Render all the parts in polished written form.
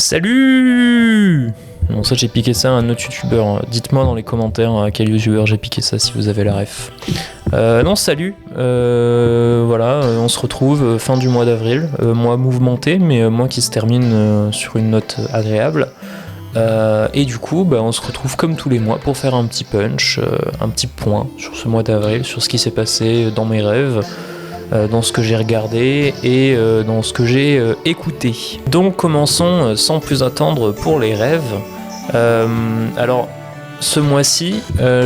Salut! Bon, ça j'ai piqué ça à un autre youtubeur. Dites-moi dans les commentaires à quel youtubeur j'ai piqué ça si vous avez la ref. Non, salut. Voilà, on se retrouve fin du mois d'avril. Mois mouvementé, mais mois qui se termine sur une note agréable. Et du coup, on se retrouve comme tous les mois pour faire un petit punch, un petit point sur ce mois d'avril, sur ce qui s'est passé dans mes rêves. Dans ce que j'ai regardé et dans ce que j'ai écouté. Donc commençons sans plus attendre pour les rêves. Alors ce mois-ci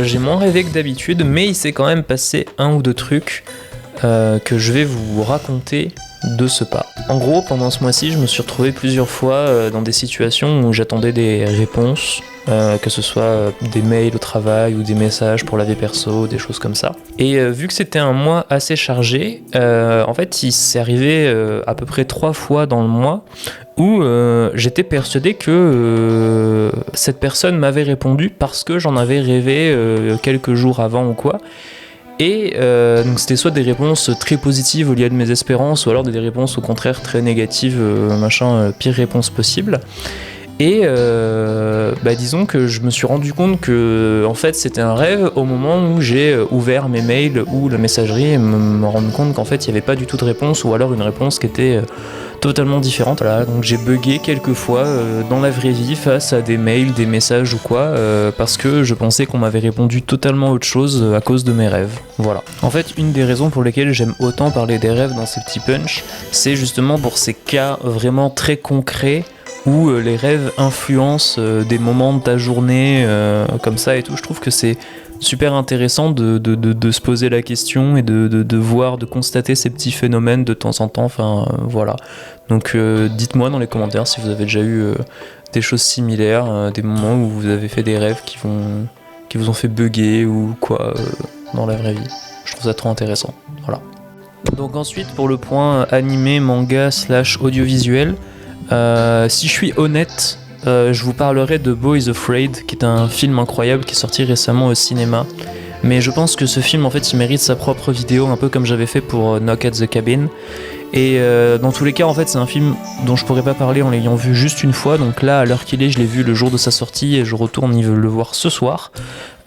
j'ai moins rêvé que d'habitude, mais il s'est quand même passé un ou deux trucs que je vais vous raconter de ce pas. En gros, pendant ce mois-ci, je me suis retrouvé plusieurs fois dans des situations où j'attendais des réponses, que ce soit des mails au travail ou des messages pour la vie perso, des choses comme ça. Et vu que c'était un mois assez chargé, en fait, il s'est arrivé à peu près 3 fois dans le mois où j'étais persuadé que cette personne m'avait répondu parce que j'en avais rêvé quelques jours avant ou quoi. Et donc c'était soit des réponses très positives au lieu de mes espérances, ou alors des réponses au contraire très négatives, pire réponse possible. Et disons que je me suis rendu compte que en fait c'était un rêve au moment où j'ai ouvert mes mails ou la messagerie et me rendre compte qu'en fait il n'y avait pas du tout de réponse, ou alors une réponse qui était totalement différente. Voilà, donc j'ai bugué quelques fois dans la vraie vie face à des mails, des messages ou quoi, parce que je pensais qu'on m'avait répondu totalement autre chose à cause de mes rêves. Voilà. En fait, une des raisons pour lesquelles j'aime autant parler des rêves dans ces petits punchs, c'est justement pour ces cas vraiment très concrets où les rêves influencent des moments de ta journée comme ça et tout. Je trouve que c'est super intéressant de se poser la question et de voir, de constater ces petits phénomènes de temps en temps. Enfin, voilà. Donc dites-moi dans les commentaires si vous avez déjà eu des choses similaires, des moments où vous avez fait des rêves qui vous ont fait bugger ou quoi dans la vraie vie. Je trouve ça trop intéressant. Voilà. Donc ensuite, pour le point animé, manga / audiovisuel, si je suis honnête, je vous parlerai de Boys Afraid, qui est un film incroyable qui est sorti récemment au cinéma. Mais je pense que ce film, en fait, il mérite sa propre vidéo, un peu comme j'avais fait pour Knock at the Cabin. Et dans tous les cas, en fait, c'est un film dont je pourrais pas parler en l'ayant vu juste une fois. Donc là, à l'heure qu'il est, je l'ai vu le jour de sa sortie et je retourne le voir ce soir.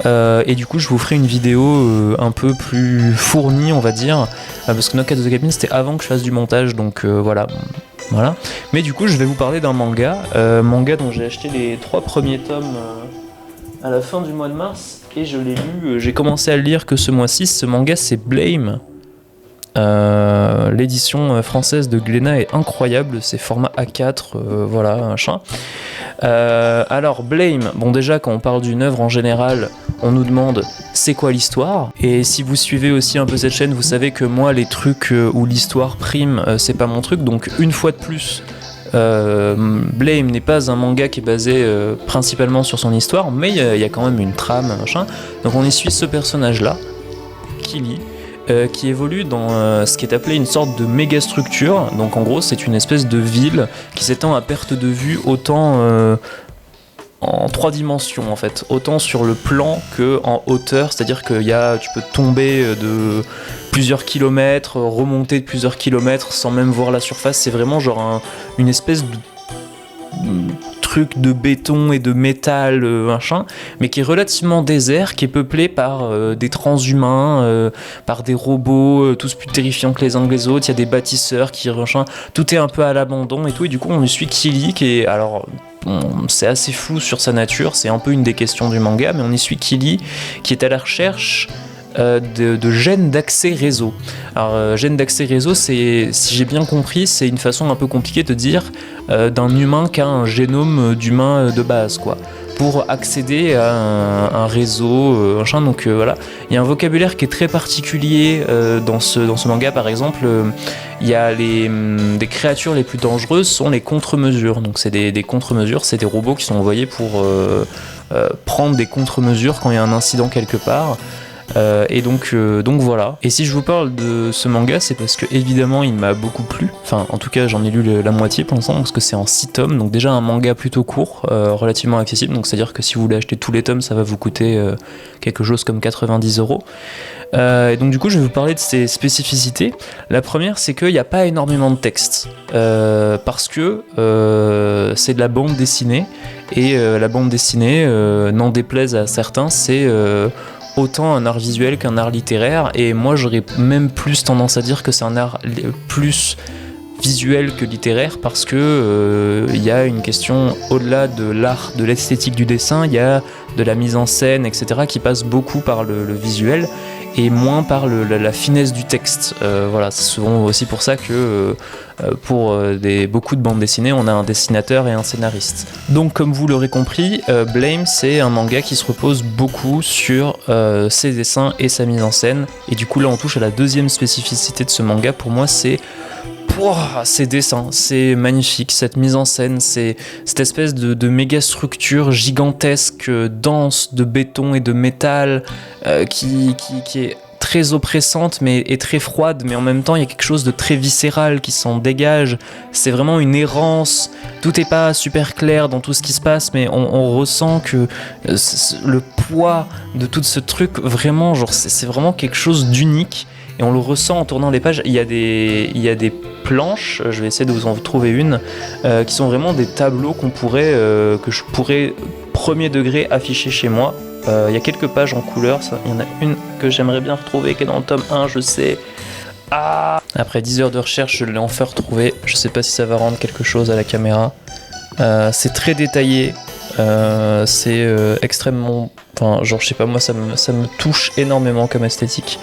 Et du coup, je vous ferai une vidéo un peu plus fournie, on va dire, parce que Knock at the Cabin, c'était avant que je fasse du montage, donc voilà. Mais du coup, je vais vous parler d'un manga dont j'ai acheté les 3 premiers tomes à la fin du mois de mars, et je l'ai lu, j'ai commencé à le lire que ce mois-ci. Ce manga, c'est Blame. L'édition française de Glénat est incroyable, c'est format A4, voilà, machin. Alors Blame, bon déjà quand on parle d'une œuvre en général, on nous demande c'est quoi l'histoire, et si vous suivez aussi un peu cette chaîne, vous savez que moi les trucs où l'histoire prime, c'est pas mon truc, donc une fois de plus, Blame n'est pas un manga qui est basé principalement sur son histoire, mais il y a quand même une trame, machin. Donc on y suit ce personnage là, Kili, qui évolue dans ce qui est appelé une sorte de méga structure. Donc en gros c'est une espèce de ville qui s'étend à perte de vue, autant en 3 dimensions en fait, autant sur le plan que en hauteur, c'est-à-dire que tu peux tomber de plusieurs kilomètres, remonter de plusieurs kilomètres sans même voir la surface. C'est vraiment genre une espèce de truc de béton et de métal, machin, mais qui est relativement désert, qui est peuplé par des transhumains, par des robots, tous plus terrifiants que les uns que les autres. Il y a des bâtisseurs machin, tout est un peu à l'abandon et tout, et du coup on suit Kili, qui est, alors c'est assez flou sur sa nature, c'est un peu une des questions du manga, mais on y suit Kili qui est à la recherche de gènes d'accès réseau. Alors gènes d'accès réseau, c'est, si j'ai bien compris, c'est une façon un peu compliquée de dire d'un humain qui a un génome d'humain de base, quoi, pour accéder à un réseau, machin. Donc voilà, il y a un vocabulaire qui est très particulier dans ce manga. Par exemple, il y a des créatures les plus dangereuses sont les contre-mesures. Donc c'est des contre-mesures, c'est des robots qui sont envoyés pour prendre des contre-mesures quand il y a un incident quelque part. Et donc voilà. Et si je vous parle de ce manga, c'est parce que évidemment il m'a beaucoup plu. Enfin, en tout cas, j'en ai lu la moitié pour l'instant, parce que c'est en 6 tomes. Donc déjà un manga plutôt court, relativement accessible. Donc c'est-à-dire que si vous voulez acheter tous les tomes, ça va vous coûter quelque chose comme 90 €. Et donc du coup je vais vous parler de ces spécificités. La première c'est qu'il n'y a pas énormément de texte parce que c'est de la bande dessinée et la bande dessinée, n'en déplaise à certains, c'est autant un art visuel qu'un art littéraire, et moi j'aurais même plus tendance à dire que c'est un art plus visuel que littéraire parce que y a une question au-delà de l'art, de l'esthétique du dessin, il y a de la mise en scène, etc. qui passe beaucoup par le visuel et moins par la finesse du texte. Voilà, c'est souvent aussi pour ça que pour beaucoup de bandes dessinées, on a un dessinateur et un scénariste. Donc comme vous l'aurez compris, Blame c'est un manga qui se repose beaucoup sur ses dessins et sa mise en scène, et du coup là on touche à la deuxième spécificité de ce manga. Pour moi c'est ces dessins, c'est magnifique, cette mise en scène, c'est cette espèce de méga structure gigantesque, dense, de béton et de métal, qui est très oppressante et très froide, mais en même temps il y a quelque chose de très viscéral qui s'en dégage. C'est vraiment une errance, tout n'est pas super clair dans tout ce qui se passe, mais on ressent que le poids de tout ce truc, vraiment, genre, c'est vraiment quelque chose d'unique. Et on le ressent en tournant les pages. Il y a des planches, je vais essayer de vous en trouver une, qui sont vraiment des tableaux que je pourrais premier degré afficher chez moi. Il y a quelques pages en couleur, il y en a une que j'aimerais bien retrouver, qui est dans le tome 1, je sais. Après 10 heures de recherche, je l'ai enfin retrouvé. Je sais pas si ça va rendre quelque chose à la caméra. C'est très détaillé, c'est extrêmement... Enfin, genre, je sais pas, moi ça me touche énormément comme esthétique.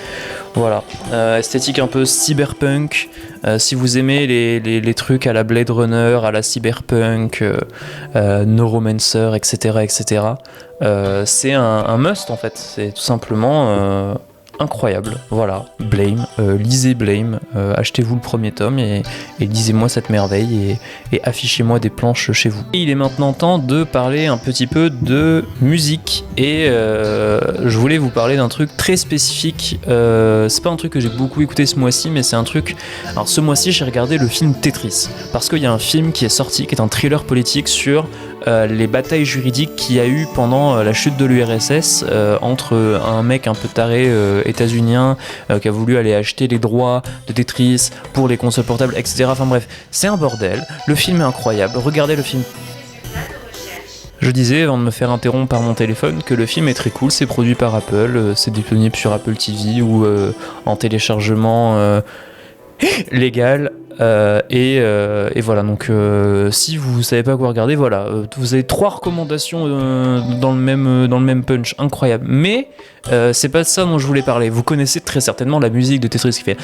Voilà, esthétique un peu cyberpunk. Si vous aimez les trucs à la Blade Runner, à la cyberpunk, Neuromancer, etc., c'est un must en fait. C'est tout simplement incroyable. Voilà, Blame, lisez Blame, achetez-vous le premier tome et lisez-moi cette merveille et affichez-moi des planches chez vous. Et il est maintenant temps de parler un petit peu de musique, et je voulais vous parler d'un truc très spécifique. C'est pas un truc que j'ai beaucoup écouté ce mois-ci, mais c'est un truc... Alors ce mois-ci j'ai regardé le film Tetris, parce qu'il y a un film qui est sorti, qui est un thriller politique sur les batailles juridiques qu'il y a eu pendant la chute de l'URSS entre un mec un peu taré états-unien qui a voulu aller acheter les droits de Tetris pour les consoles portables, etc. Enfin bref, c'est un bordel. Le film est incroyable. Regardez le film. Je disais, avant de me faire interrompre par mon téléphone, que le film est très cool. C'est produit par Apple, c'est disponible sur Apple TV ou en téléchargement légal. Et voilà, donc si vous savez pas quoi regarder, voilà, vous avez 3 recommandations dans le même punch, incroyable. Mais c'est pas de ça dont je voulais parler. Vous connaissez très certainement la musique de Tetris qui fait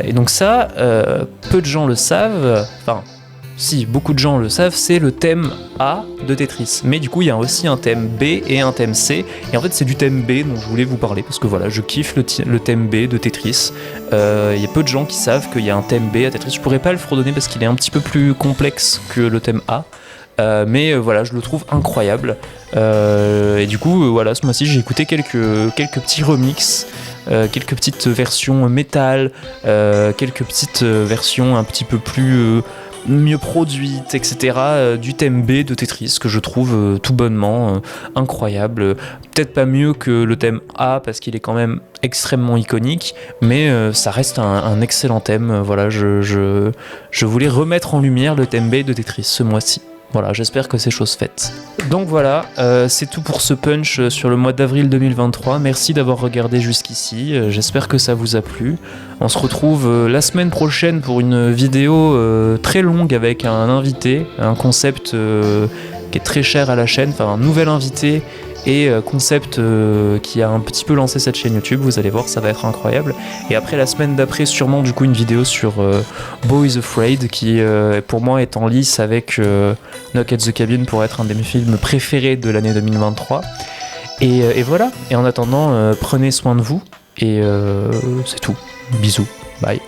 et donc ça, peu de gens le savent, enfin si, beaucoup de gens le savent, c'est le thème A de Tetris. Mais du coup, il y a aussi un thème B et un thème C. Et en fait, c'est du thème B dont je voulais vous parler, parce que voilà, je kiffe le thème B de Tetris. Il y a peu de gens qui savent qu'il y a un thème B à Tetris. Je pourrais pas le fredonner parce qu'il est un petit peu plus complexe que le thème A. Mais voilà, je le trouve incroyable. Et du coup, voilà, ce mois-ci, j'ai écouté quelques petits remixes. Quelques petites versions métal, quelques petites versions un petit peu plus... mieux produite, etc. Du thème B de Tetris, que je trouve tout bonnement incroyable. Peut-être pas mieux que le thème A, parce qu'il est quand même extrêmement iconique, mais ça reste un excellent thème. Voilà, je voulais remettre en lumière le thème B de Tetris ce mois-ci. Voilà, j'espère que c'est chose faite. Donc voilà, c'est tout pour ce punch sur le mois d'avril 2023. Merci d'avoir regardé jusqu'ici, j'espère que ça vous a plu. On se retrouve la semaine prochaine pour une vidéo très longue avec un invité, un concept qui est très cher à la chaîne, enfin un nouvel invité et concept qui a un petit peu lancé cette chaîne YouTube. Vous allez voir, ça va être incroyable. Et après, la semaine d'après, sûrement du coup une vidéo sur Boys Afraid, qui pour moi est en lice avec Knock at the Cabin pour être un de mes films préférés de l'année 2023. Et voilà, et en attendant, prenez soin de vous, et c'est tout. Bisous, bye.